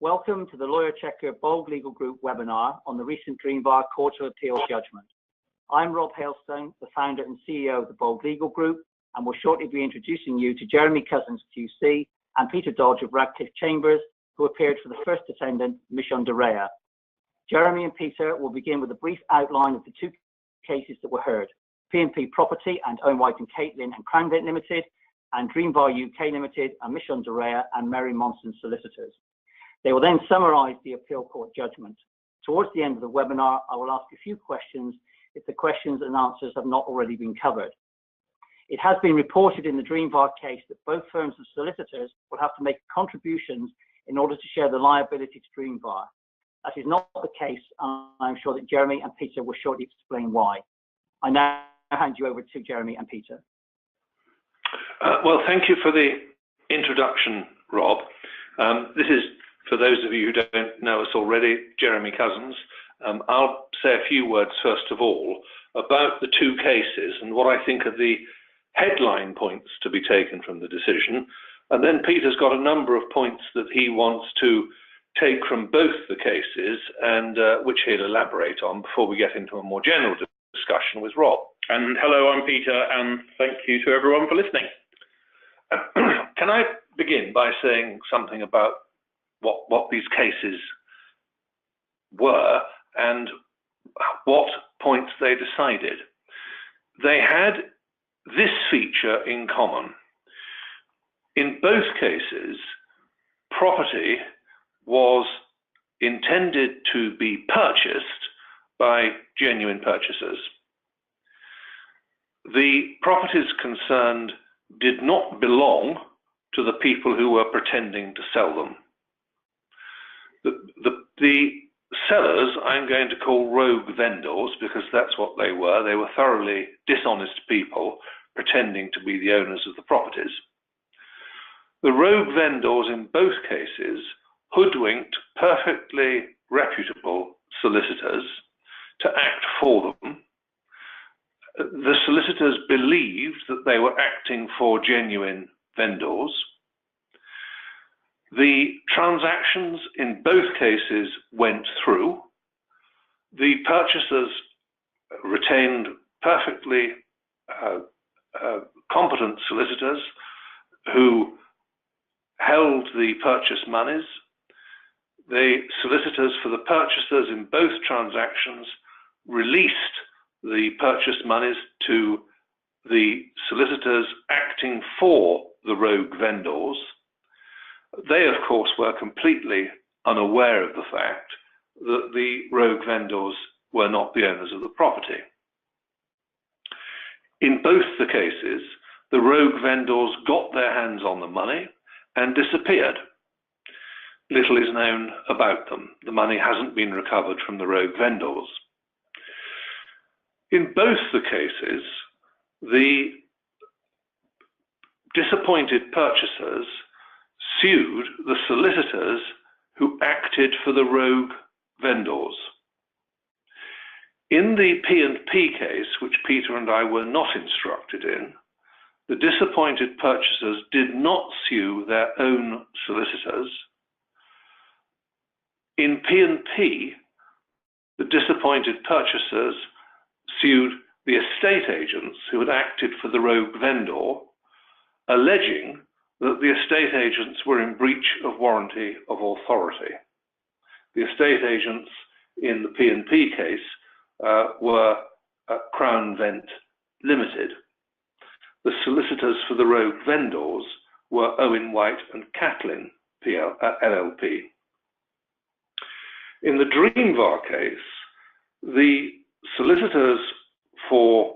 Welcome to the Lawyer Checker Bold Legal Group webinar on the recent Dreamvar Court of Appeal judgment. I'm Rob Hailstone, the founder and CEO of the Bold Legal Group, and will shortly be introducing you to Jeremy Cousins, QC, and Peter Dodge of Radcliffe Chambers, who appeared for the first defendant, Mishcon Reya. Jeremy and Peter will begin with a brief outline of the two cases that were heard: P&P Property and Owen White and Caitlin and Cranvent Limited, and Dreamvar UK Limited and Mishcon Reya and Mary Monson Solicitors. They will then summarise the appeal court judgment. Towards the end of the webinar, I will ask a few questions if the questions and answers have not already been covered. It has been reported in the Dreamvar case that both firms of solicitors will have to make contributions in order to share the liability to Dreamvar. That is not the case, and I'm sure that Jeremy and Peter will shortly explain why. I now hand you over to Jeremy and Peter. Well, thank you for the introduction, Rob. This is, for those of you who don't know us already, Jeremy Cousins. I'll say a few words, first of all, about the two cases and what I think are the headline points to be taken from the decision. And then Peter's got a number of points that he wants to take from both the cases and which he'll elaborate on before we get into a more general discussion with Rob. And hello, I'm Peter, and thank you to everyone for listening. Can I begin by saying something about what these cases were and what points they decided? They had this feature in common. In both cases, property was intended to be purchased by genuine purchasers. The properties concerned did not belong to the people who were pretending to sell them. The sellers I'm going to call rogue vendors, because that's what they were. They were thoroughly dishonest people pretending to be the owners of the properties. The rogue vendors in both cases hoodwinked perfectly reputable solicitors to act for them. The solicitors believed that they were acting for genuine vendors. The transactions in both cases went through. The purchasers retained perfectly competent solicitors who held the purchase monies. The solicitors for the purchasers in both transactions released the purchase monies to the solicitors acting for the rogue vendors. They, of course, were completely unaware of the fact that the rogue vendors were not the owners of the property. In both the cases, the rogue vendors got their hands on the money and disappeared. Little is known about them. The money hasn't been recovered from the rogue vendors. In both the cases, the disappointed purchasers sued the solicitors who acted for the rogue vendors. In the P&P case, which Peter and I were not instructed in, the disappointed purchasers did not sue their own solicitors. In P&P, the disappointed purchasers sued the estate agents who had acted for the rogue vendor, alleging that the estate agents were in breach of warranty of authority. The estate agents in the P&P case were Cranvent Limited. The solicitors for the rogue vendors were Owen White and Caitlin LLP. In the Dreamvar case, the solicitors for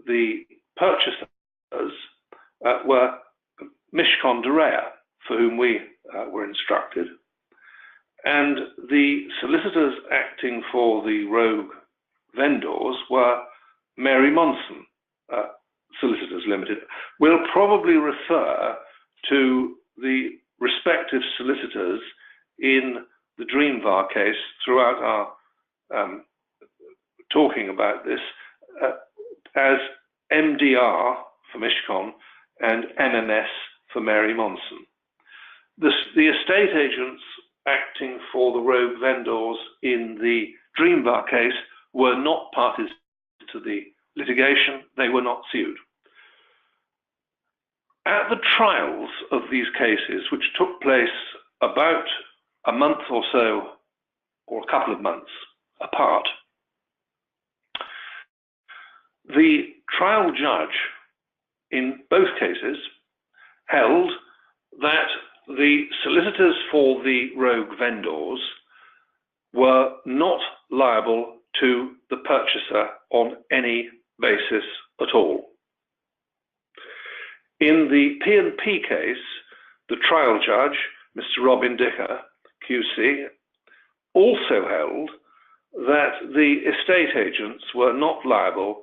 the purchasers were Mishcon Reya, for whom we were instructed, and the solicitors acting for the rogue vendors were Mary Monson Solicitors Limited. We'll probably refer to the respective solicitors in the Dreamvar case throughout our talking about this as MDR for Mishcon and MMS for Mary Monson. The estate agents acting for the rogue vendors in the Dreamvar case were not parties to the litigation. They were not sued. At the trials of these cases, which took place about a month or so, or a couple of months apart, the trial judge in both cases held that the solicitors for the rogue vendors were not liable to the purchaser on any basis at all. In the P&P case, the trial judge, Mr. Robin Dicker, QC, also held that the estate agents were not liable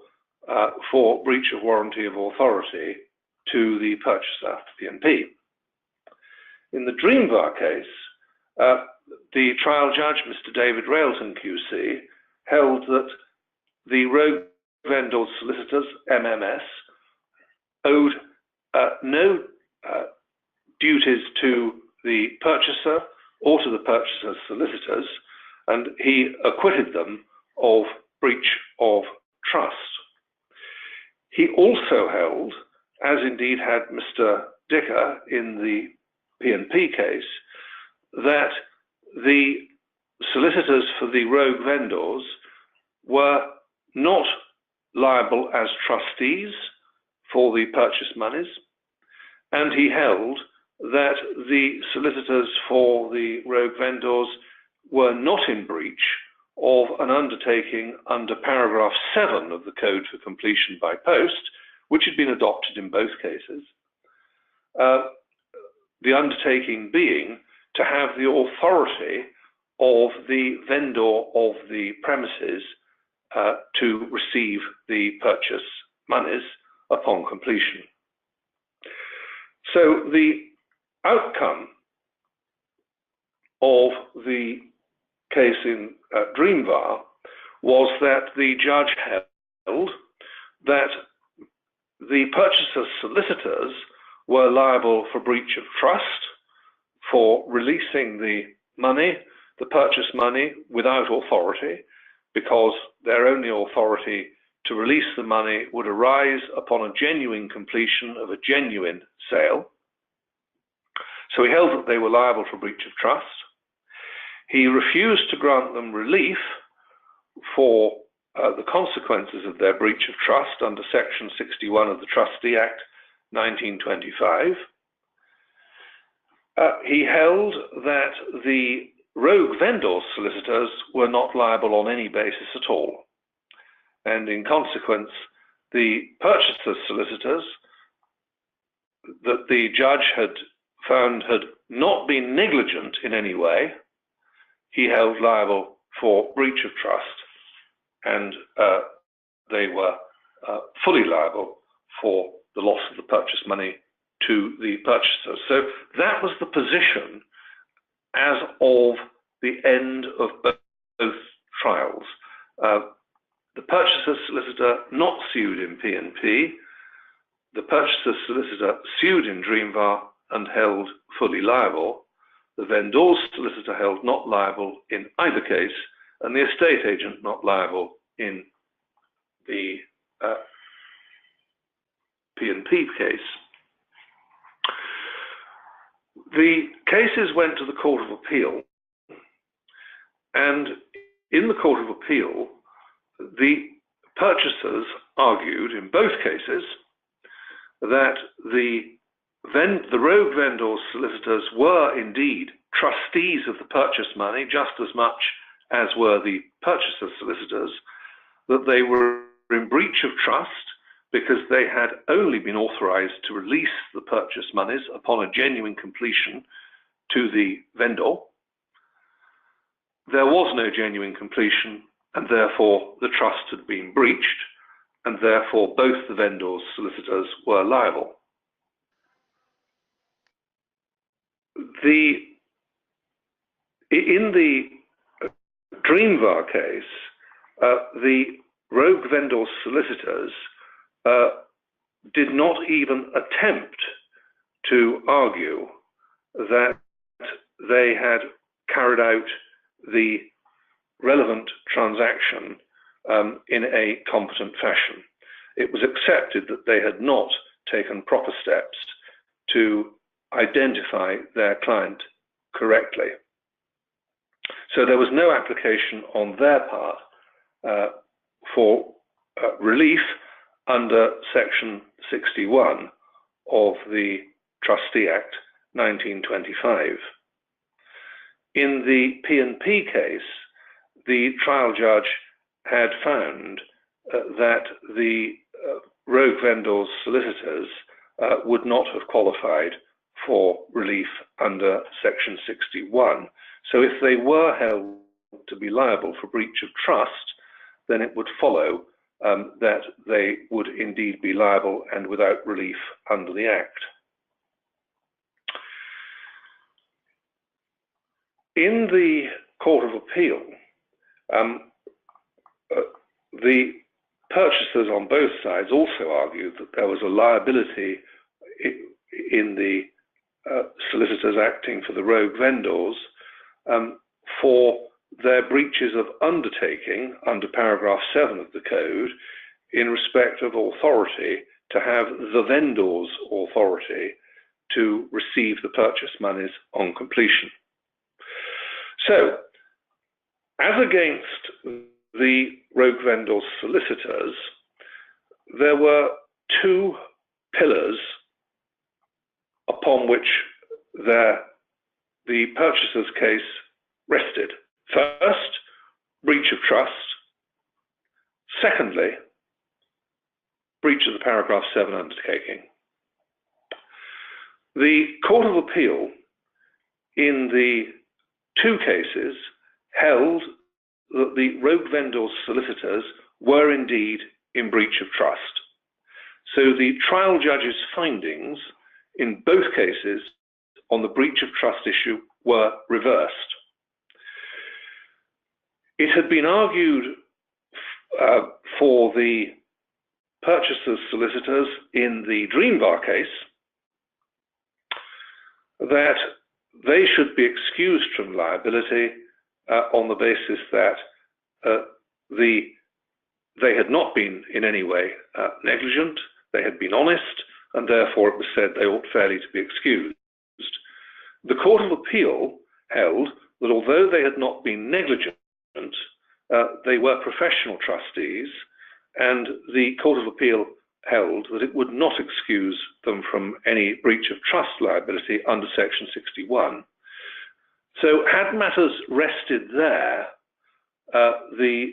for breach of warranty of authority to the purchaser, P&P. In the Dreamvar case, the trial judge, Mr. David Railton, QC, held that the rogue vendor solicitors, MMS, owed no duties to the purchaser or to the purchaser's solicitors, and he acquitted them of breach of trust. He also held, as indeed had Mr. Dicker in the P&P case, that the solicitors for the rogue vendors were not liable as trustees for the purchase monies, and he held that the solicitors for the rogue vendors were not in breach of an undertaking under paragraph 7 of the Code for Completion by Post, which had been adopted in both cases. The undertaking being to have the authority of the vendor of the premises to receive the purchase monies upon completion. So the outcome of the case in Dreamvar was that the judge held that the purchaser's solicitors were liable for breach of trust, for releasing the money, the purchase money, without authority, because their only authority to release the money would arise upon a genuine completion of a genuine sale. So he held that they were liable for breach of trust. He refused to grant them relief for the consequences of their breach of trust under Section 61 of the Trustee Act 1925. He held that the rogue vendor solicitors were not liable on any basis at all. And in consequence, the purchaser's solicitors that the judge had found had not been negligent in any way, he held liable for breach of trust, and they were fully liable for the loss of the purchase money to the purchaser. So that was the position as of the end of both trials. The purchaser's solicitor not sued in P&P, the purchaser's solicitor sued in Dreamvar and held fully liable, the vendor's solicitor held not liable in either case, and the estate agent not liable in the P&P case. The cases went to the Court of Appeal, and in the Court of Appeal, the purchasers argued in both cases that the rogue vendor solicitors were indeed trustees of the purchase money just as much as were the purchaser's solicitors, that they were in breach of trust because they had only been authorized to release the purchase monies upon a genuine completion to the vendor. There was no genuine completion, and therefore the trust had been breached, and therefore both the vendor's solicitors were liable. In the Dreamvar case, the rogue vendor solicitors did not even attempt to argue that they had carried out the relevant transaction in a competent fashion. It was accepted that they had not taken proper steps to identify their client correctly. So there was no application on their part for relief under Section 61 of the Trustee Act 1925. In the P&P case, the trial judge had found that the rogue vendors' solicitors would not have qualified for relief under Section 61. So if they were held to be liable for breach of trust, then it would follow that they would indeed be liable and without relief under the Act. In the Court of Appeal, the purchasers on both sides also argued that there was a liability in the solicitors acting for the rogue vendors for their breaches of undertaking under paragraph 7 of the code in respect of authority to have the vendor's authority to receive the purchase monies on completion. So, as against the rogue vendors' solicitors, there were two pillars upon which the purchaser's case rested. First, breach of trust. Secondly, breach of the paragraph 7 undertaking. The Court of Appeal in the two cases held that the rogue vendors' solicitors were indeed in breach of trust. So the trial judge's findings in both cases on the breach of trust issue were reversed. It had been argued for the purchaser's solicitors in the Dreamvar case that they should be excused from liability on the basis that they had not been in any way negligent, they had been honest, and therefore it was said they ought fairly to be excused. The Court of Appeal held that although they had not been negligent, they were professional trustees, and the Court of Appeal held that it would not excuse them from any breach of trust liability under Section 61. So had matters rested there, the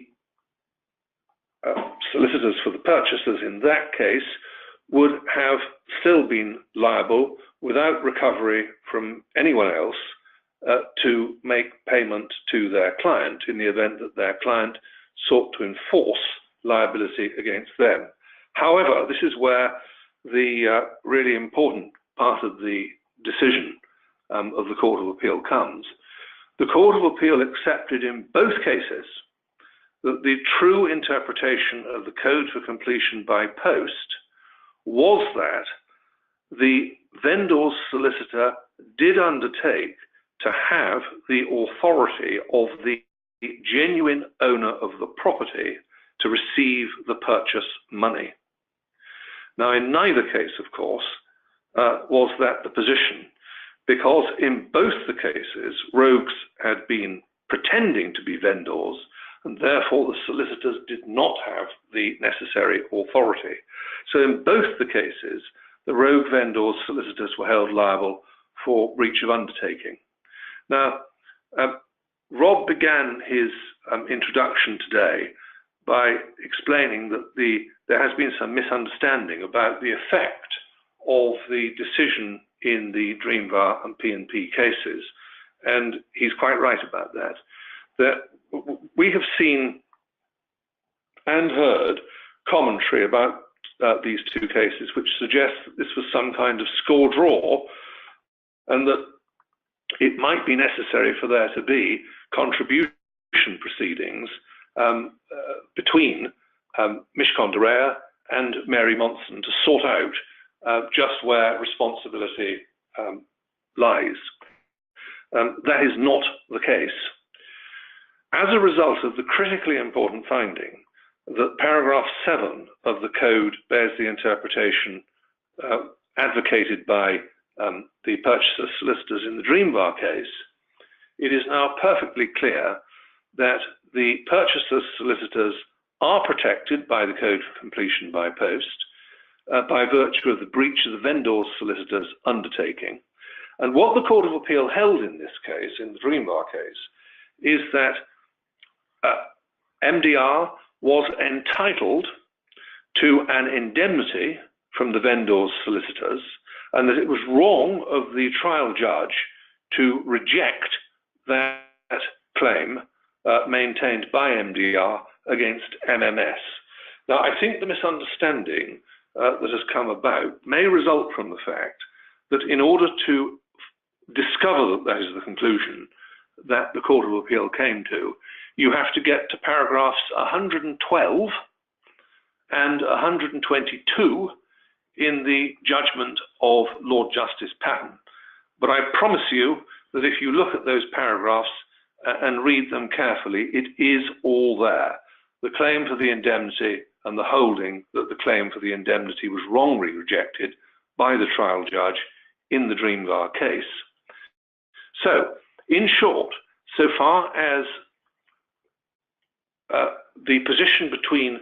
solicitors for the purchasers in that case would have still been liable without recovery from anyone else to make payment to their client in the event that their client sought to enforce liability against them. However, this is where the really important part of the decision of the Court of Appeal comes. The Court of Appeal accepted in both cases that the true interpretation of the Code for Completion by Post was that the vendor's solicitor did undertake to have the authority of the genuine owner of the property to receive the purchase money. Now, in neither case, of course, was that the position, because in both the cases, rogues had been pretending to be vendors, and therefore the solicitors did not have the necessary authority. So in both the cases, the rogue vendors' solicitors were held liable for breach of undertaking. Now, Rob began his introduction today by explaining that there has been some misunderstanding about the effect of the decision in the Dreamvar and P&P cases, and he's quite right about that. That we have seen and heard commentary about these two cases which suggests that this was some kind of score draw and that it might be necessary for there to be contribution proceedings between Mishcon de Reya and Mary Monson to sort out just where responsibility lies. That is not the case. As a result of the critically important finding that paragraph 7 of the code bears the interpretation advocated by the purchaser solicitors in the Dreamvar case, it is now perfectly clear that the purchaser solicitors are protected by the code for completion by post by virtue of the breach of the vendor's solicitor's undertaking. And what the Court of Appeal held in this case, in the Dreamvar case, is that MDR was entitled to an indemnity from the vendor's solicitors, and that it was wrong of the trial judge to reject that claim maintained by MDR against MMS. Now, I think the misunderstanding that has come about may result from the fact that in order to discover that that is the conclusion that the Court of Appeal came to, you have to get to paragraphs 112 and 122 in the judgment of Lord Justice Patten. But I promise you that if you look at those paragraphs and read them carefully, it is all there. The claim for the indemnity and the holding that the claim for the indemnity was wrongly rejected by the trial judge in the Dreamvar case. So, in short, so far as the position between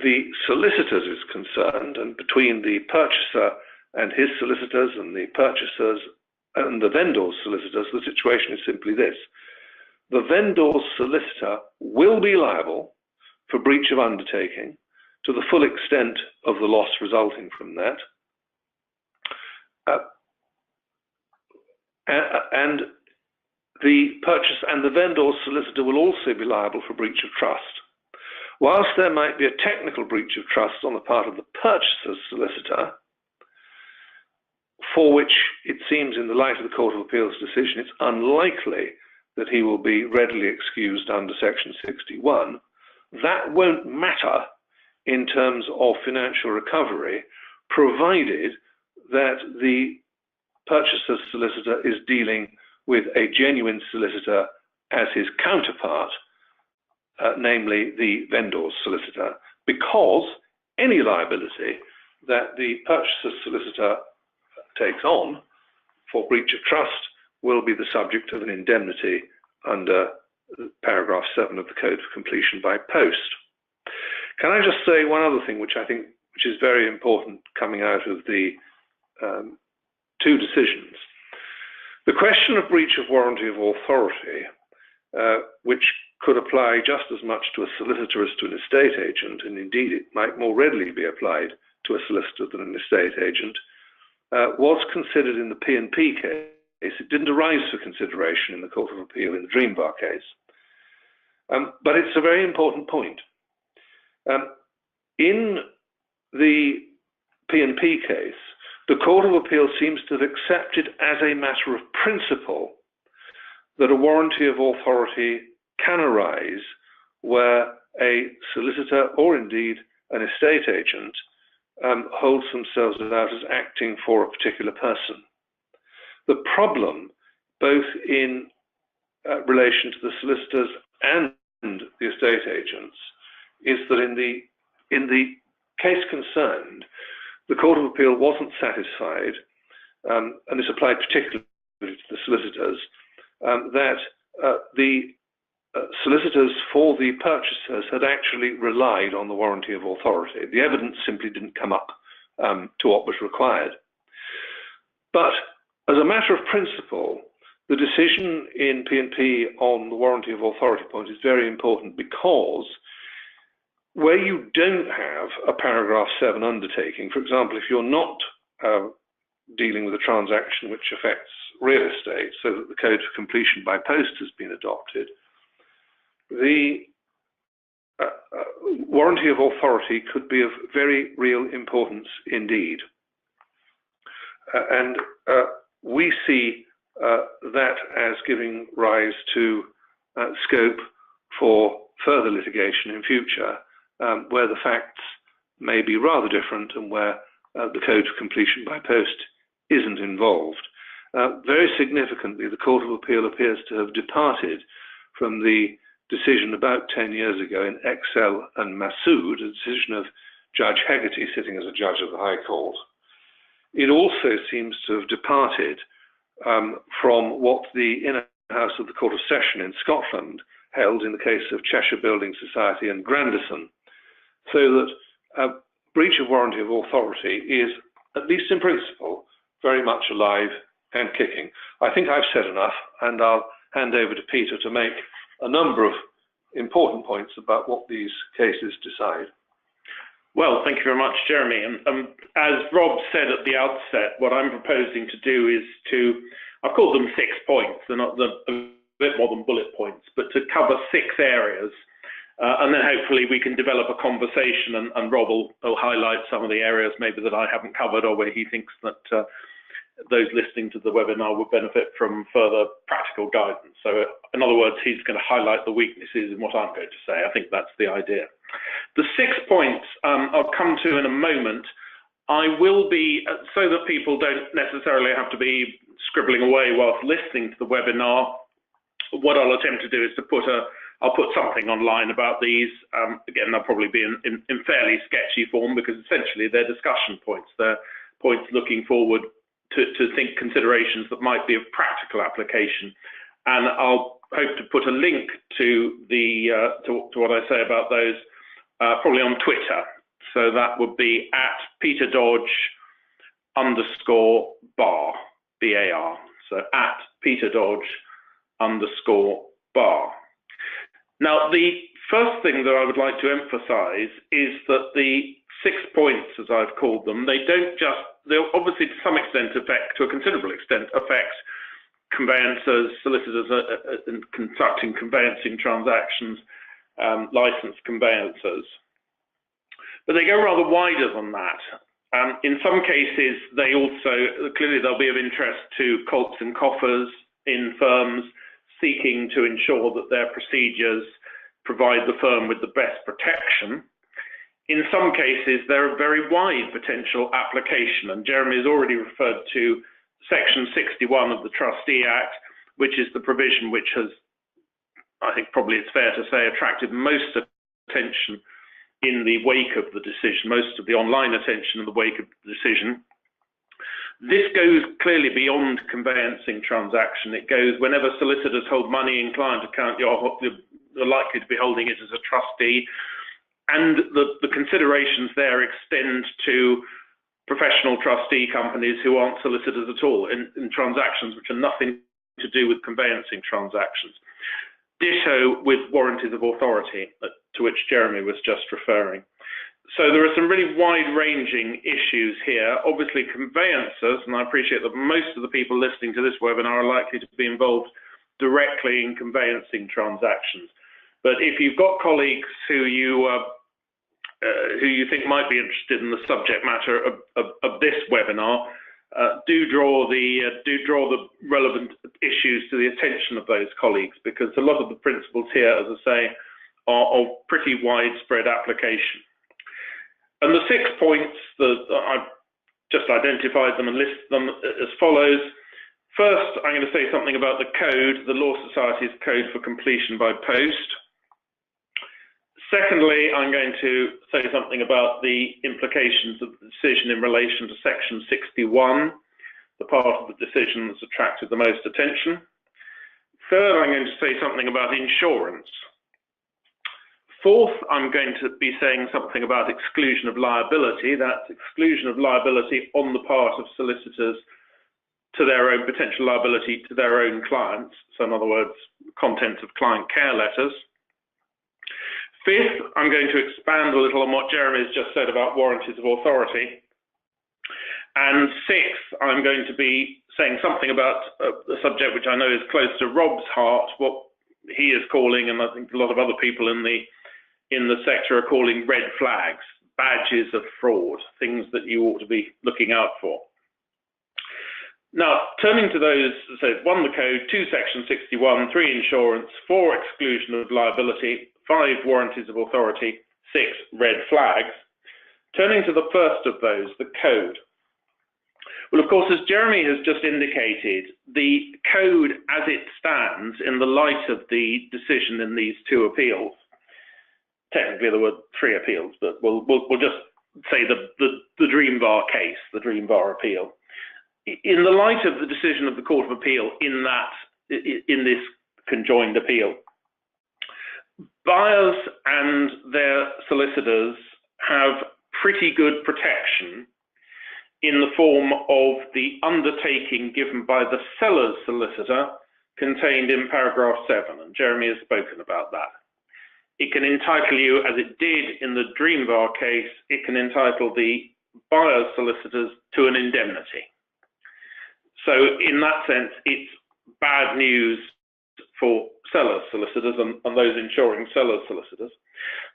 the solicitors is concerned, and between the purchaser and his solicitors and the purchasers and the vendor's solicitors, the situation is simply this. The vendor's solicitor will be liable for breach of undertaking to the full extent of the loss resulting from that. And the purchase and the vendor's solicitor will also be liable for breach of trust. Whilst there might be a technical breach of trust on the part of the purchaser's solicitor, for which it seems in the light of the Court of Appeal's decision it's unlikely that he will be readily excused under Section 61, that won't matter in terms of financial recovery, provided that the purchaser's solicitor is dealing with a genuine solicitor as his counterpart, namely the vendor's solicitor, because any liability that the purchaser's solicitor takes on for breach of trust will be the subject of an indemnity under paragraph 7 of the Code for Completion by Post. Can I just say one other thing which is very important coming out of the two decisions? The question of breach of warranty of authority, which could apply just as much to a solicitor as to an estate agent, and indeed it might more readily be applied to a solicitor than an estate agent, was considered in the P&P case. It didn't arise for consideration in the Court of Appeal in the Dreamvar case. But it's a very important point. In the P&P case, the Court of Appeal seems to have accepted as a matter of principle that a warranty of authority can arise where a solicitor or indeed an estate agent holds themselves out as acting for a particular person. The problem, both in relation to the solicitors and the estate agents, is that in the case concerned, the Court of Appeal wasn't satisfied, and this applied particularly to the solicitors, that the solicitors for the purchasers had actually relied on the warranty of authority. The evidence simply didn't come up to what was required. But as a matter of principle, the decision in P&P on the warranty of authority point is very important, because where you don't have a paragraph 7 undertaking, for example, if you're not dealing with a transaction which affects real estate, so that the Code for Completion by Post has been adopted, the warranty of authority could be of very real importance indeed. And we see that as giving rise to scope for further litigation in future, where the facts may be rather different and where the Code for Completion by Post isn't involved. Very significantly, the Court of Appeal appears to have departed from the decision about 10 years ago in Excel and Massoud, a decision of Judge Hegarty sitting as a judge of the High Court. It also seems to have departed from what the Inner House of the Court of Session in Scotland held in the case of Cheshire Building Society and Grandison, so that breach of warranty of authority is, at least in principle, very much alive and kicking. I think I've said enough, and I'll hand over to Peter to make a number of important points about what these cases decide. Well, thank you very much, Jeremy. And as Rob said at the outset, what I'm proposing to do is I've called them 6 points. They're not a bit more than bullet points, but to cover 6 areas. And then hopefully we can develop a conversation, and Rob will highlight some of the areas maybe that I haven't covered, or where he thinks that those listening to the webinar would benefit from further practical guidance. So in other words, he's going to highlight the weaknesses in what I'm going to say. I think that's the idea. The 6 points I'll come to in a moment. I will be, so that people don't necessarily have to be scribbling away whilst listening to the webinar, what I'll attempt to do is to I'll put something online about these. Again, they'll probably be in fairly sketchy form, because essentially they're discussion points. They're points looking forward to think considerations that might be of practical application. And I'll hope to put a link to to what I say about those probably on Twitter. So that would be @PeterDodge_bar, B-A-R. So @PeterDodge_bar. Now, the first thing that I would like to emphasize is that the 6 points, as I've called them, they'll obviously to some extent to a considerable extent affect conveyancers, solicitors in conducting conveyancing transactions, licensed conveyancers. But they go rather wider than that. In some cases, clearly they'll be of interest to colts and coffers in firms seeking to ensure that their procedures provide the firm with the best protection. In some cases, they're a very wide potential application, and Jeremy has already referred to Section 61 of the Trustee Act, which is the provision which has, I think probably it's fair to say, attracted most attention in the wake of the decision, most of the online attention in the wake of the decision. This goes clearly beyond conveyancing transaction. It goes whenever solicitors hold money in client account, you're likely to be holding it as a trustee. And the considerations there extend to professional trustee companies who aren't solicitors at all in transactions which are nothing to do with conveyancing transactions. Ditto with warranties of authority, to which Jeremy was just referring. So there are some really wide-ranging issues here. Obviously, conveyancers, and I appreciate that most of the people listening to this webinar are likely to be involved directly in conveyancing transactions. But if you've got colleagues who you think might be interested in the subject matter of this webinar, do draw the relevant issues to the attention of those colleagues, because a lot of the principles here, as I say, are of pretty widespread application. And the 6 points that I've just identified them and list them as follows. First, I'm going to say something about the code, the Law Society's Code for Completion by Post. Secondly, I'm going to say something about the implications of the decision in relation to Section 61, the part of the decision that's attracted the most attention. Third, I'm going to say something about insurance. Fourth, I'm going to be saying something about exclusion of liability. That's exclusion of liability on the part of solicitors to their own potential liability to their own clients. So in other words, contents of client care letters. Fifth, I'm going to expand a little on what Jeremy has just said about warranties of authority. And sixth, I'm going to be saying something about a subject which I know is close to Rob's heart, what he is calling, and I think a lot of other people in the sector are calling red flags, badges of fraud, things that you ought to be looking out for. Now, turning to those, so 1, the code, 2, Section 61, 3, insurance, 4, exclusion of liability, 5, warranties of authority, 6, red flags. Turning to the first of those, the code. Well, of course, as Jeremy has just indicated, the code as it stands in the light of the decision in these two appeals, technically there were 3 appeals, but we'll just say the Dreamvar case, the Dreamvar appeal. In the light of the decision of the Court of Appeal in this conjoined appeal, buyers and their solicitors have pretty good protection in the form of the undertaking given by the seller's solicitor contained in paragraph 7, and Jeremy has spoken about that. It can entitle you, as it did in the Dreamvar case, it can entitle the buyer's solicitors to an indemnity. So in that sense, it's bad news for sellers' solicitors and those insuring sellers' solicitors.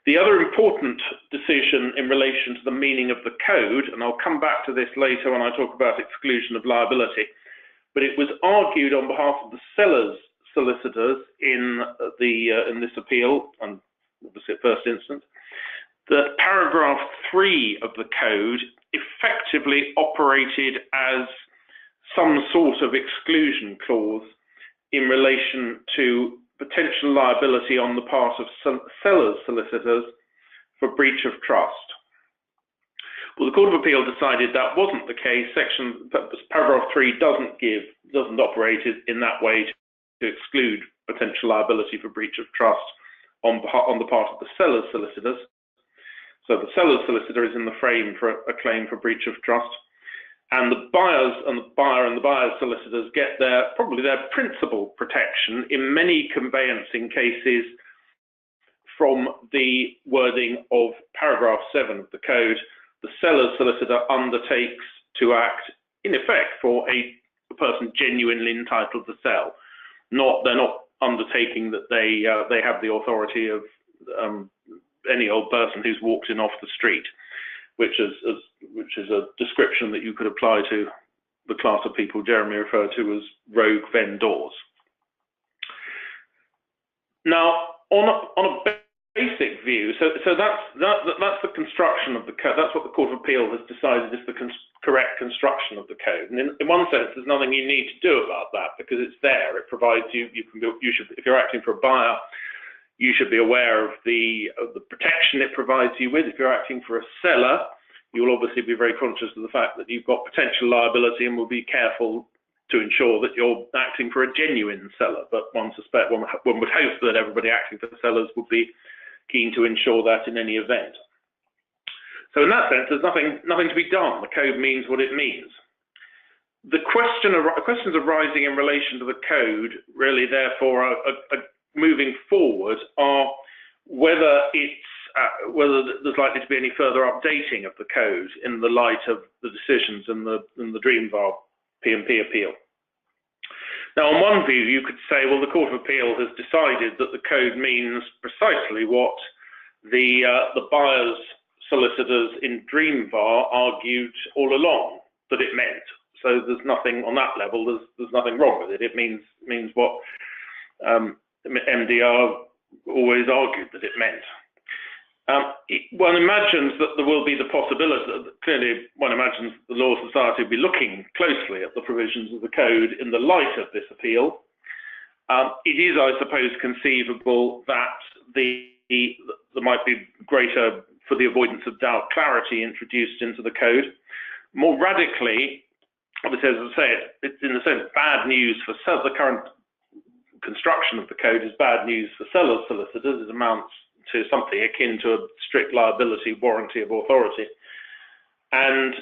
The other important decision in relation to the meaning of the code, and I'll come back to this later when I talk about exclusion of liability, but it was argued on behalf of the sellers' solicitors in this appeal, and obviously at first instance, that paragraph 3 of the code effectively operated as some sort of exclusion clause in relation to potential liability on the part of sellers' solicitors for breach of trust. Well, the Court of Appeal decided that wasn't the case. Paragraph 3 doesn't operate in that way to exclude potential liability for breach of trust on the part of the sellers' solicitors. So the seller's solicitor is in the frame for a claim for breach of trust, and the buyers and the buyer and the buyer's solicitors get probably their principal protection in many conveyancing cases from the wording of paragraph 7 of the code. The seller's solicitor undertakes to act in effect for a person genuinely entitled to sell. They're not undertaking that they have the authority of any old person who's walked in off the street, which is a description that you could apply to the class of people Jeremy referred to as rogue vendors. Now, on a basic view, so that's the construction of the code. That's what the Court of Appeal has decided is the correct construction of the code. And in one sense, there's nothing you need to do about that because it's there. It provides you should, if you're acting for a buyer, you should be aware of the protection it provides you with. If you're acting for a seller, you will obviously be very conscious of the fact that you've got potential liability and will be careful to ensure that you're acting for a genuine seller. But one would hope that everybody acting for sellers would be keen to ensure that in any event. So in that sense, there's nothing to be done. The code means what it means. The questions arising in relation to the code really, therefore, are moving forward are whether there's likely to be any further updating of the code in the light of the decisions in the Dreamvar P&P appeal. Now, on one view, you could say, well, the Court of Appeal has decided that the code means precisely what the buyer's solicitors in Dreamvar argued all along that it meant. So there's nothing on that level. There's nothing wrong with it. It means what MDR always argued that it meant. One imagines that there will be the possibility, clearly one imagines the Law Society will be looking closely at the provisions of the code in the light of this appeal. It is, I suppose, conceivable that there might be greater, for the avoidance of doubt, clarity introduced into the code. More radically, obviously, as I say, it's in a sense bad news for the current construction of the code is bad news for sellers' solicitors. It amounts to something akin to a strict liability warranty of authority. And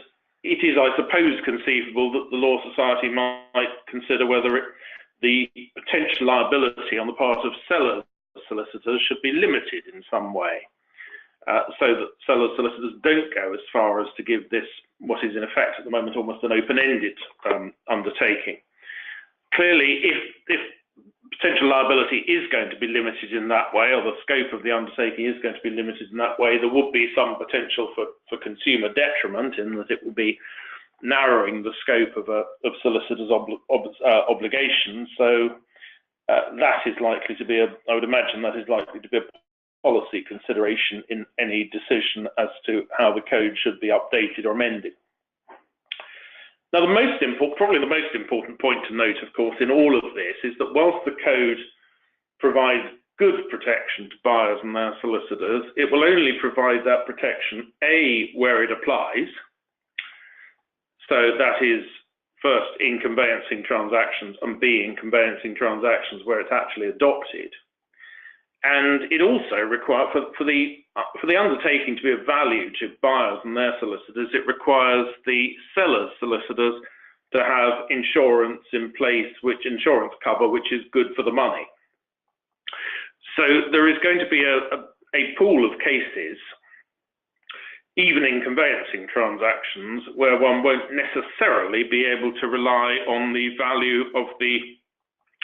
it is, I suppose, conceivable that the Law Society might consider whether the potential liability on the part of sellers' solicitors should be limited in some way, so that sellers' solicitors don't go as far as to give this, what is in effect at the moment almost an open-ended undertaking. Clearly, if potential liability is going to be limited in that way, or the scope of the undertaking is going to be limited in that way, there would be some potential for consumer detriment in that it will be narrowing the scope of solicitors' obligations. So that is likely to be I would imagine that is likely to be a policy consideration in any decision as to how the code should be updated or amended. Now, probably the most important point to note, of course, in all of this is that whilst the code provides good protection to buyers and their solicitors, it will only provide that protection, A, where it applies. So that is first in conveyancing transactions, and B, in conveyancing transactions where it's actually adopted. And it also requires, for the undertaking to be of value to buyers and their solicitors, it requires the seller's solicitors to have insurance in place, insurance cover, which is good for the money. So there is going to be a pool of cases, even in conveyancing transactions, where one won't necessarily be able to rely on the value of the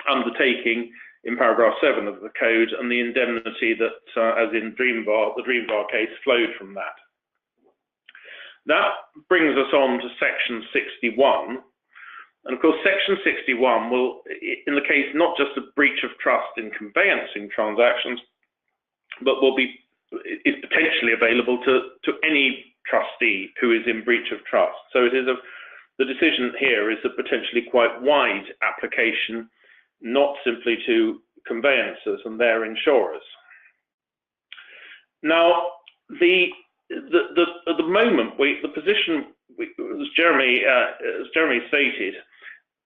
undertaking in paragraph 7 of the code and the indemnity that, as in Dreamvar, the Dreamvar case flowed from that. That brings us on to section 61. And of course, section 61 will, in the case not just of breach of trust in conveyancing transactions, but is potentially available to any trustee who is in breach of trust. So it is the decision here is a potentially quite wide application, not simply to conveyancers and their insurers. Now, at the moment, the position, as Jeremy stated,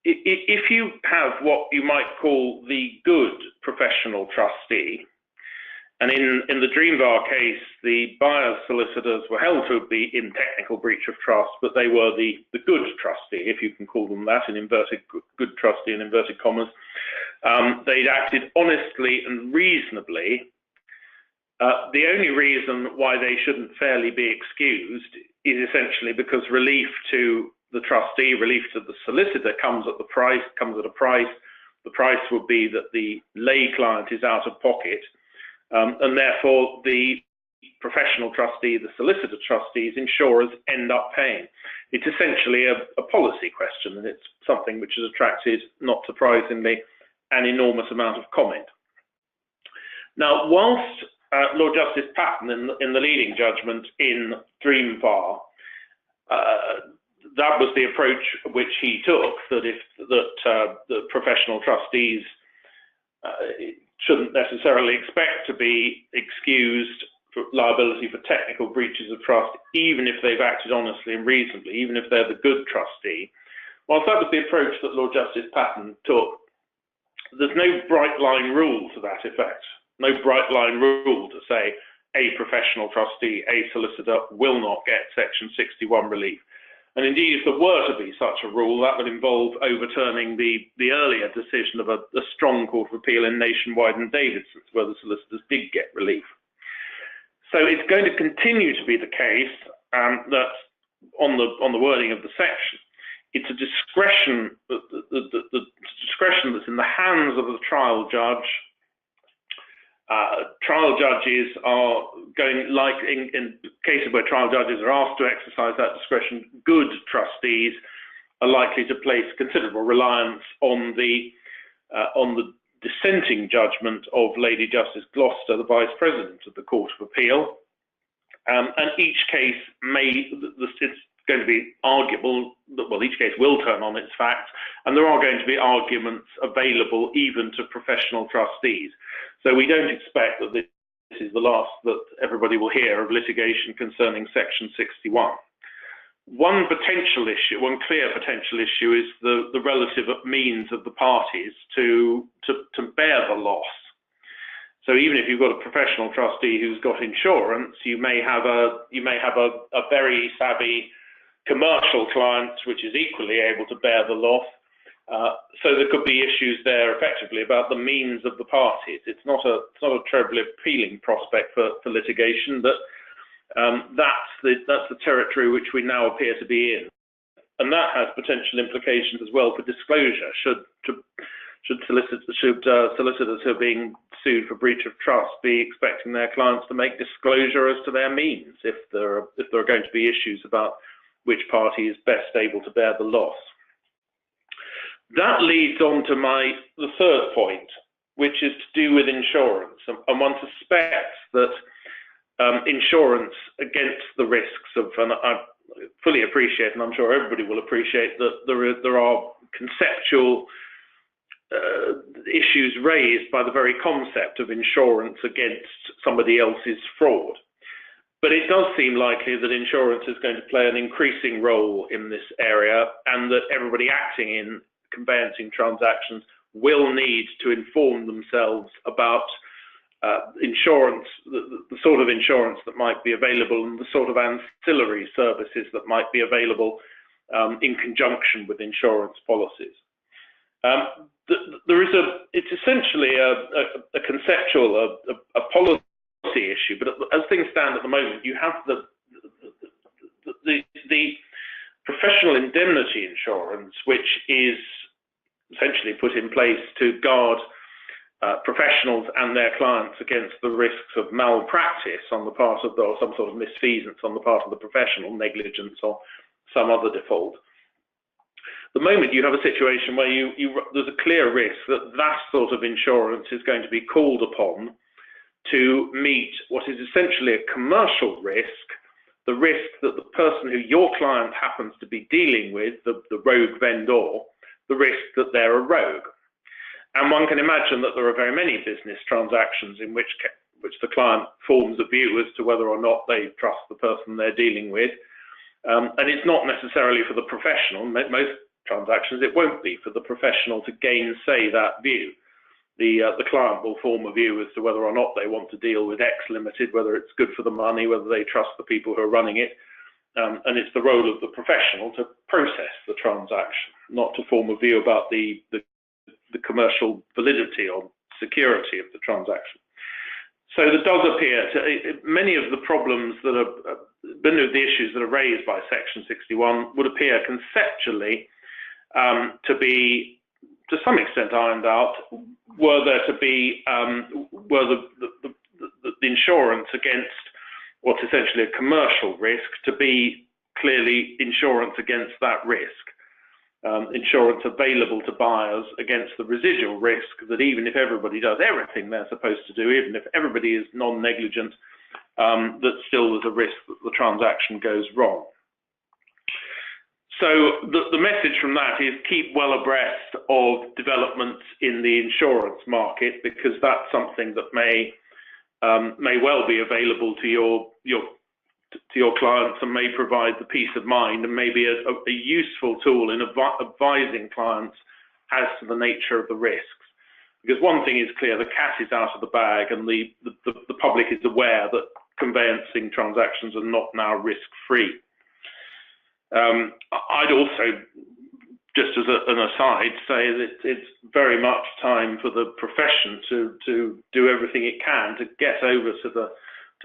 if you have what you might call the good professional trustee, and in the Dreamvar case, the buyer's solicitors were held to be in technical breach of trust, but they were the good trustee, if you can call them that, in inverted good trustee in inverted commas. They'd acted honestly and reasonably. The only reason why they shouldn't fairly be excused is essentially because relief to the trustee, relief to the solicitor comes at a price. The price will be that the lay client is out of pocket. And therefore, the professional trustee, the solicitor trustees, insurers end up paying. It's essentially a policy question, and it's something which has attracted, not surprisingly, an enormous amount of comment. Now, whilst Lord Justice Patten, in the leading judgment in Dreamvar, that was the approach which he took, that the professional trustees shouldn't necessarily expect to be excused for liability for technical breaches of trust, even if they've acted honestly and reasonably, even if they're the good trustee. Whilst that was the approach that Lord Justice Patten took, there's no bright line rule to that effect, no bright line rule to say a professional trustee, a solicitor will not get section 61 relief. And indeed, if there were to be such a rule, that would involve overturning the earlier decision of a strong court of appeal in Nationwide and Davidson, where the solicitors did get relief. So it's going to continue to be the case that on the wording of the section, it's a discretion, the discretion that's in the hands of the trial judge. Trial judges are going, like in cases where trial judges are asked to exercise that discretion, good trustees are likely to place considerable reliance on the dissenting judgment of Lady Justice Gloucester, the Vice President of the Court of Appeal. And each case it's going to be arguable, well, each case will turn on its facts, and there are going to be arguments available even to professional trustees. So we don't expect that this is the last that everybody will hear of litigation concerning section 61. One clear potential issue is the relative means of the parties to bear the loss. So even if you've got a professional trustee who's got insurance, you may have a very savvy commercial client which is equally able to bear the loss. So there could be issues there effectively about the means of the parties. It's not a terribly appealing prospect for litigation, but that's the territory which we now appear to be in. And that has potential implications as well for disclosure. Should solicitors who are being sued for breach of trust be expecting their clients to make disclosure as to their means if there are going to be issues about which party is best able to bear the loss? That leads on to the third point, which is to do with insurance. And one suspects that insurance against the risks of, and fully appreciate, and I'm sure everybody will appreciate, that there are conceptual issues raised by the very concept of insurance against somebody else's fraud. But it does seem likely that insurance is going to play an increasing role in this area, and that everybody acting in conveyancing transactions will need to inform themselves about insurance, the sort of insurance that might be available, and the sort of ancillary services that might be available in conjunction with insurance policies. It's essentially a conceptual, a policy issue, but as things stand at the moment, you have the professional indemnity insurance, which is essentially put in place to guard professionals and their clients against the risks of malpractice on the part of or some sort of misfeasance on the part of the professional, negligence or some other default. The moment you have a situation where there's a clear risk that that sort of insurance is going to be called upon to meet what is essentially a commercial risk, the risk that the person who your client happens to be dealing with, the rogue vendor, the risk that they're a rogue. And one can imagine that there are very many business transactions in which the client forms a view as to whether or not they trust the person they're dealing with. And it's not necessarily for the professional. Most transactions, it won't be for the professional to gainsay that view. The client will form a view as to whether or not they want to deal with X Limited, whether it's good for the money, whether they trust the people who are running it. And it's the role of the professional to process the transaction, not to form a view about the commercial validity or security of the transaction. So there does appear many of the problems that are, many of the issues that are raised by Section 61 would appear conceptually to be, to some extent, ironed out, were there to be, were the insurance against what's essentially a commercial risk to be clearly insurance against that risk. Insurance available to buyers against the residual risk that even if everybody does everything they're supposed to do, even if everybody is non-negligent, that still there's a risk that the transaction goes wrong. So the message from that is keep well abreast of developments in the insurance market, because that's something that may well be available to your clients and may provide the peace of mind and may be a useful tool in advising clients as to the nature of the risks. Because one thing is clear, the cat is out of the bag, and the public is aware that conveyancing transactions are not now risk-free. I'd also, just as an aside, say that it's very much time for the profession to do everything it can to get over to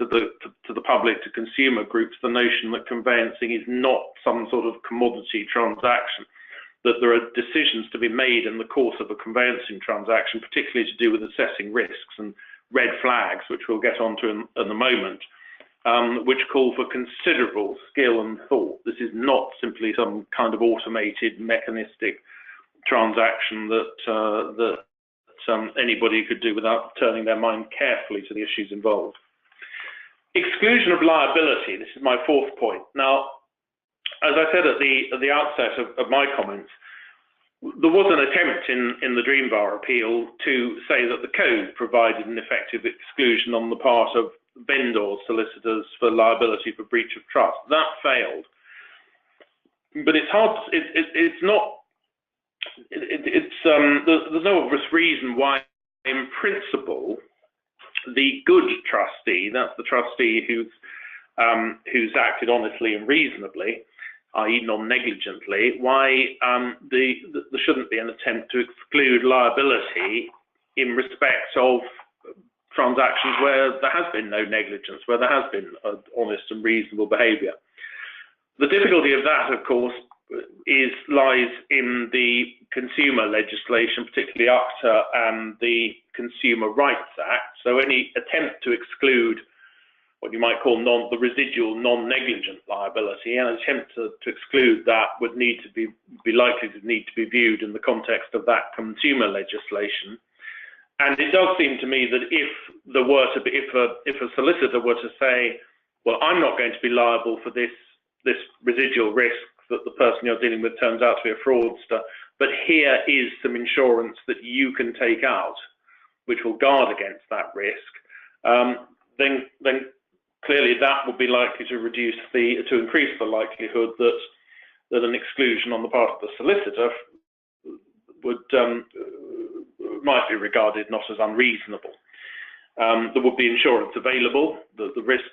the public, to consumer groups, the notion that conveyancing is not some sort of commodity transaction, that there are decisions to be made in the course of a conveyancing transaction, particularly to do with assessing risks and red flags, which we'll get onto in a moment, which call for considerable skill and thought. This is not simply some kind of automated, mechanistic transaction that anybody could do without turning their mind carefully to the issues involved. Exclusion of liability, this is my fourth point. Now, as I said at the outset of my comments, there was an attempt in the Dreamvar appeal to say that the code provided an effective exclusion on the part of vendors, solicitors, for liability for breach of trust. That failed. But it's hard, it's not, there's no obvious reason why, in principle, the good trustee, that's the trustee who's acted honestly and reasonably, i.e. non-negligently, why there shouldn't be an attempt to exclude liability in respect of transactions where there has been no negligence, where there has been honest and reasonable behaviour. The difficulty of that, of course, lies in the consumer legislation, particularly UCTA and the Consumer Rights Act. So any attempt to exclude what you might call the residual non-negligent liability, an attempt to exclude that would need to be likely to need to be viewed in the context of that consumer legislation. And it does seem to me that if a solicitor were to say, well, I'm not going to be liable for this this residual risk that the person you're dealing with turns out to be a fraudster, but here is some insurance that you can take out, which will guard against that risk, then clearly that would be likely to increase the likelihood that an exclusion on the part of the solicitor might be regarded not as unreasonable. There would be insurance available, the risk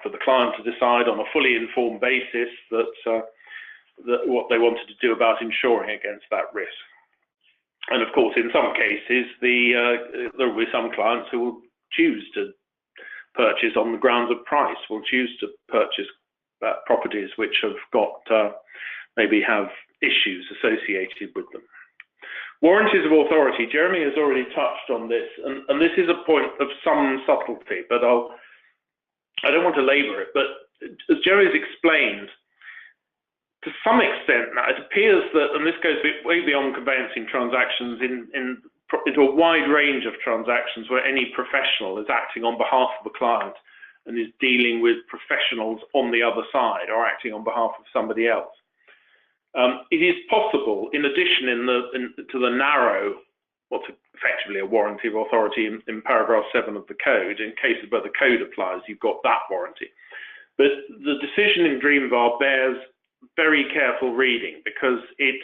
for the client to decide on a fully informed basis that what they wanted to do about insuring against that risk. And of course, in some cases, there will be some clients who will choose to purchase on the grounds of price, will choose to purchase properties which have got maybe have issues associated with them. Warranties of authority. Jeremy has already touched on this, and this is a point of some subtlety, but I don't want to labour it. But as Jeremy has explained, to some extent now, it appears that, and this goes way beyond conveyancing transactions, into a wide range of transactions where any professional is acting on behalf of a client and is dealing with professionals on the other side or acting on behalf of somebody else. It is possible, in addition to the narrow, what's effectively a warranty of authority in paragraph 7 of the code, in cases where the code applies, you've got that warranty. But the decision in Dreamvar bears very careful reading, because it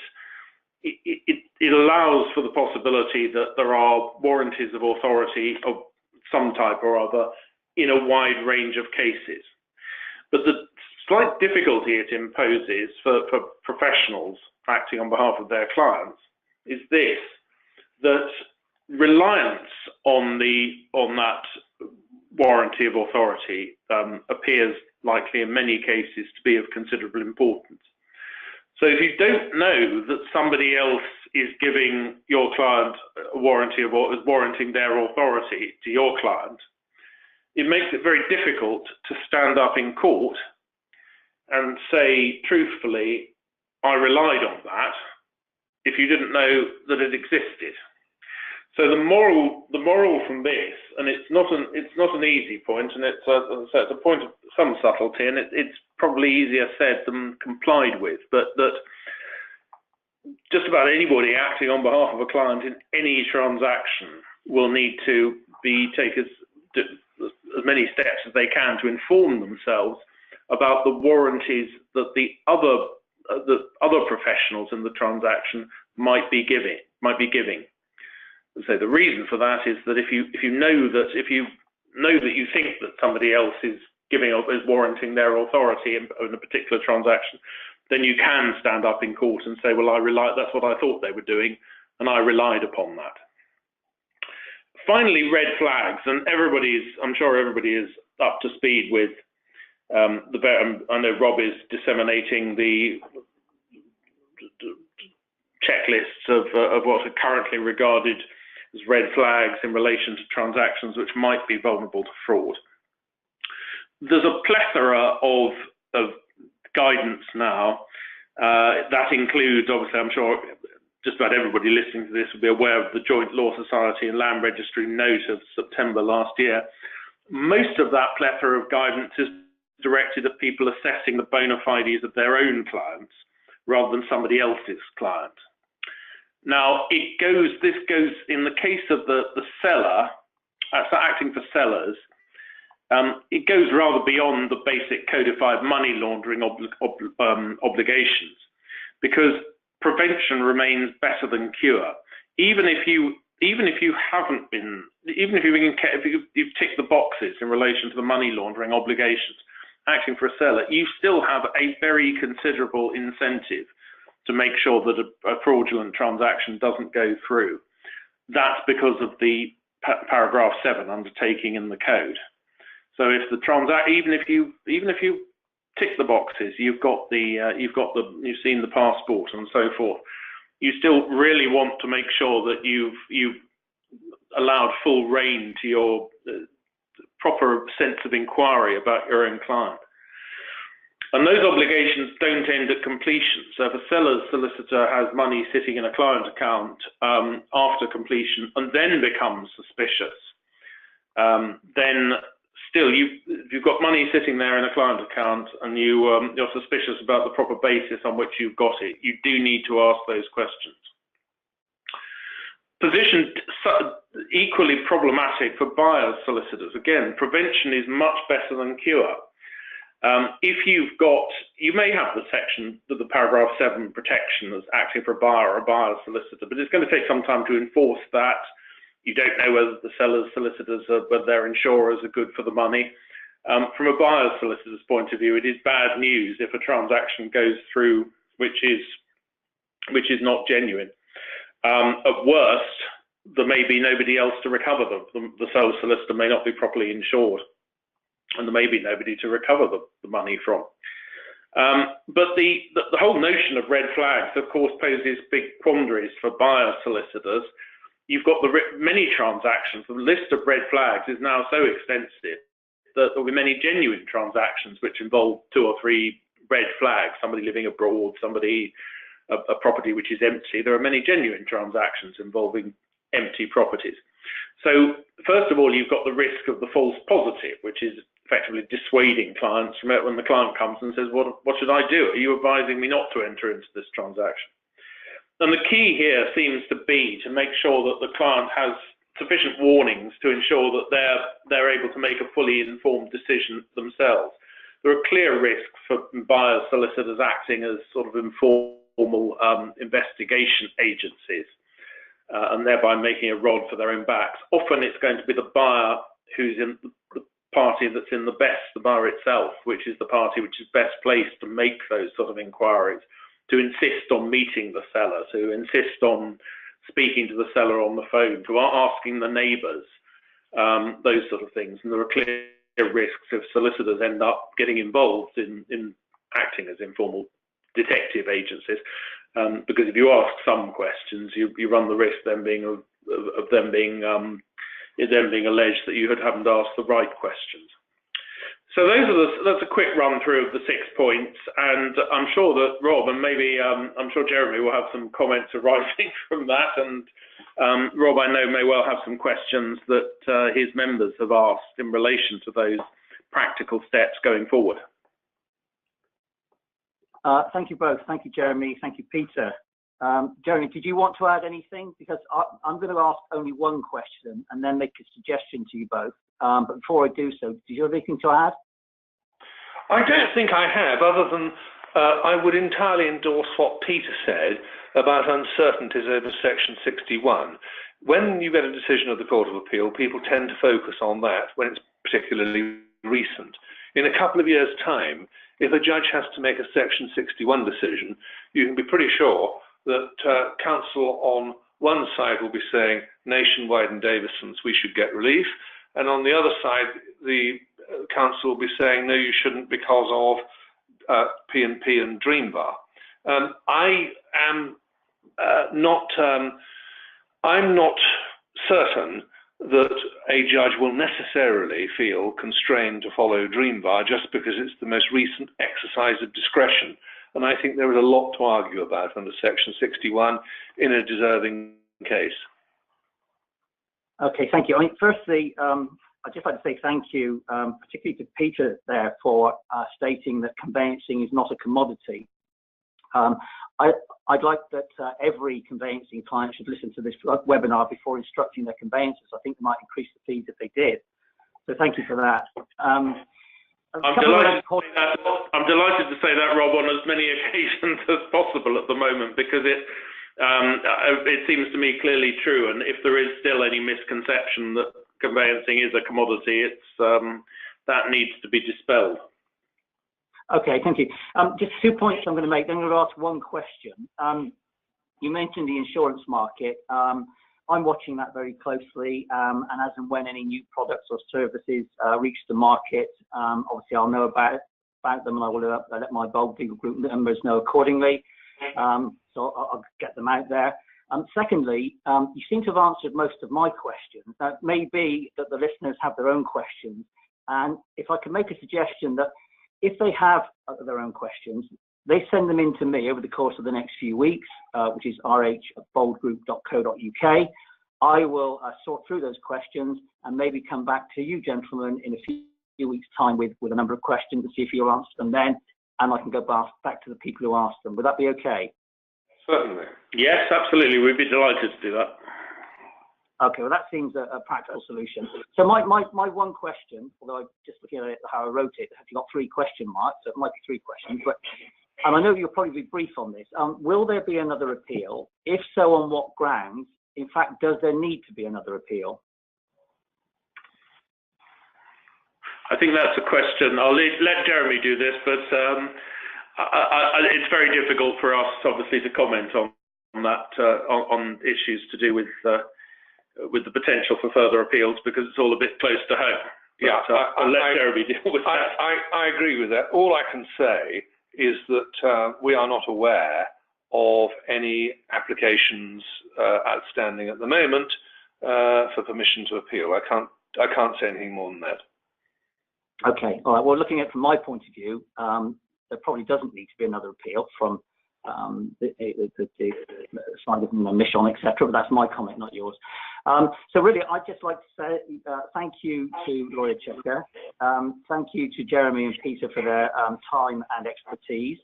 allows for the possibility that there are warranties of authority of some type or other in a wide range of cases. But the slight difficulty it imposes for professionals acting on behalf of their clients is this, that reliance on that warranty of authority appears likely in many cases to be of considerable importance. So if you don't know that somebody else is giving your client a warranty of warranting their authority to your client, it makes it very difficult to stand up in court and say truthfully, I relied on that, if you didn't know that it existed. So the moral from this, and it's not an easy point, and it's a point of some subtlety, and it's probably easier said than complied with, but that just about anybody acting on behalf of a client in any transaction will need to take as many steps as they can to inform themselves about the warranties that the other professionals in the transaction might be giving. So the reason for that is that if you know that you think that somebody else is warranting their authority in a particular transaction, then you can stand up in court and say, well, that's what I thought they were doing, and I relied upon that. Finally, red flags, and I'm sure everybody is up to speed with I know Rob is disseminating the checklists of what are currently regarded as red flags in relation to transactions which might be vulnerable to fraud. There's a plethora of guidance now. That includes, obviously, I'm sure just about everybody listening to this will be aware of the Joint Law Society and Land Registry note of September last year. Most of that plethora of guidance is directed at people assessing the bona fides of their own clients rather than somebody else's client. Now, this goes in the case of the seller, acting for sellers, it goes rather beyond the basic codified money laundering obligations, because prevention remains better than cure. Even if you've ticked the boxes in relation to the money laundering obligations, acting for a seller, you still have a very considerable incentive to make sure that a fraudulent transaction doesn't go through. That's because of the paragraph 7 undertaking in the code. So if the even if you tick the boxes, you've seen the passport and so forth, you still really want to make sure that you've allowed full rein to your proper sense of inquiry about your own client. And those obligations don't end at completion. So if a seller's solicitor has money sitting in a client account after completion and then becomes suspicious, then still, if you've got money sitting there in a client account and you're suspicious about the proper basis on which you've got it, you do need to ask those questions. Position equally problematic for buyers' solicitors. Again, prevention is much better than cure. If you may have the section, the paragraph 7 protection as acting for a buyer or a buyer's solicitor, but it's going to take some time to enforce that. You don't know whether the seller's solicitors, whether their insurers are good for the money. From a buyer's solicitor's point of view, it is bad news if a transaction goes through which is not genuine. At worst, there may be nobody else to recover them. The seller's solicitor may not be properly insured, and there may be nobody to recover the money from. But the whole notion of red flags, of course, poses big quandaries for buyer solicitors. You've got many transactions. The list of red flags is now so extensive that there will be many genuine transactions which involve 2 or 3 red flags, somebody living abroad, a property which is empty. There are many genuine transactions involving empty properties. So first of all, you've got the risk of the false positive, which is effectively dissuading clients from it when the client comes and says, what should I do? Are you advising me not to enter into this transaction? And the key here seems to be to make sure that the client has sufficient warnings to ensure that they're able to make a fully informed decision themselves. There are clear risks for buyers solicitors acting as sort of informal investigation agencies and thereby making a rod for their own backs. Often it's going to be the buyer who's in the party that's in the buyer itself, which is the party which is best placed to make those sort of inquiries, to insist on meeting the seller, to insist on speaking to the seller on the phone, to asking the neighbours, those sort of things. And there are clear risks if solicitors end up getting involved in acting as informal detective agencies, because if you ask some questions, you run the risk then being them being alleged that you haven't asked the right questions. So that's a quick run through of the 6 points, and I'm sure that Rob and maybe I'm sure Jeremy will have some comments arising from that, and Rob, I know, may well have some questions that his members have asked in relation to those practical steps going forward. Thank you both. Thank you, Jeremy. Thank you, Peter. Jeremy, did you want to add anything? Because I'm going to ask only one question and then make a suggestion to you both. But before I do so, did you have anything to add? I don't think I have, other than I would entirely endorse what Peter said about uncertainties over Section 61. When you get a decision of the Court of Appeal, people tend to focus on that when it's particularly recent. In a couple of years' time, if a judge has to make a Section 61 decision, you can be pretty sure that counsel on one side will be saying, Nationwide and Davison's, we should get relief. And on the other side, the counsel will be saying, no, you shouldn't because of P&P and Dreamvar. I'm not certain that a judge will necessarily feel constrained to follow Dreamvar just because it's the most recent exercise of discretion. And I think there is a lot to argue about under Section 61 in a deserving case. Okay, thank you. I mean, firstly, I'd just like to say thank you, particularly to Peter there for stating that conveyancing is not a commodity. I'd like that every conveyancing client should listen to this webinar before instructing their conveyancers. I think they might increase the fees if they did. So thank you for that. I'm delighted to say that, Rob, on as many occasions as possible at the moment, because it seems to me clearly true. And if there is still any misconception that conveyancing is a commodity, that needs to be dispelled. Okay, thank you. Just 2 points I'm going to make. Then I'm going to ask one question. You mentioned the insurance market. I'm watching that very closely, and as and when any new products or services reach the market, obviously I'll know about them, and I will let my Bold Legal Group members know accordingly. So I'll get them out there. Secondly, you seem to have answered most of my questions. Now, it may be that the listeners have their own questions, and if I can make a suggestion that if they have their own questions, they send them in to me over the course of the next few weeks, which is rh@boldgroup.co.uk. I will sort through those questions and maybe come back to you, gentlemen, in a few weeks' time with a number of questions and see if you'll answer them then, and I can go back to the people who asked them. Would that be okay? Certainly. Yes, absolutely. We'd be delighted to do that. Okay, well, that seems a practical solution. So my one question, although I'm just looking at it, how I wrote it, I've got 3 question marks, so it might be 3 questions, but and I know you'll probably be brief on this. Will there be another appeal? If so, on what grounds? In fact, does there need to be another appeal? I think that's a question. I'll let Jeremy do this, but it's very difficult for us, obviously, to comment on that, on issues to do with the potential for further appeals, because it's all a bit close to home. Yeah, I'll let Jeremy deal with that. I agree with that. All I can say is that we are not aware of any applications outstanding at the moment for permission to appeal. I can't say anything more than that. Okay, all right. Well, looking at it from my point of view, there probably doesn't need to be another appeal from the side of Mishcon, etc. But that's my comment, not yours. So really, I'd just like to say thank you to Lawyer Checker. Thank you to Jeremy and Peter for their time and expertise.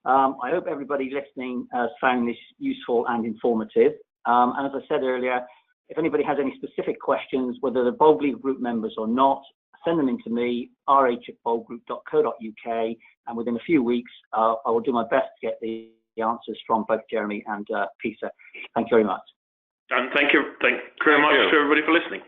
I hope everybody listening has found this useful and informative. And as I said earlier, if anybody has any specific questions, whether they're Bold Legal Group members or not, send them in to me, rh@boldgroup.co.uk, and within a few weeks, I will do my best to get the answers from both Jeremy and Peter. Thank you very much. And thank you very much to everybody for listening.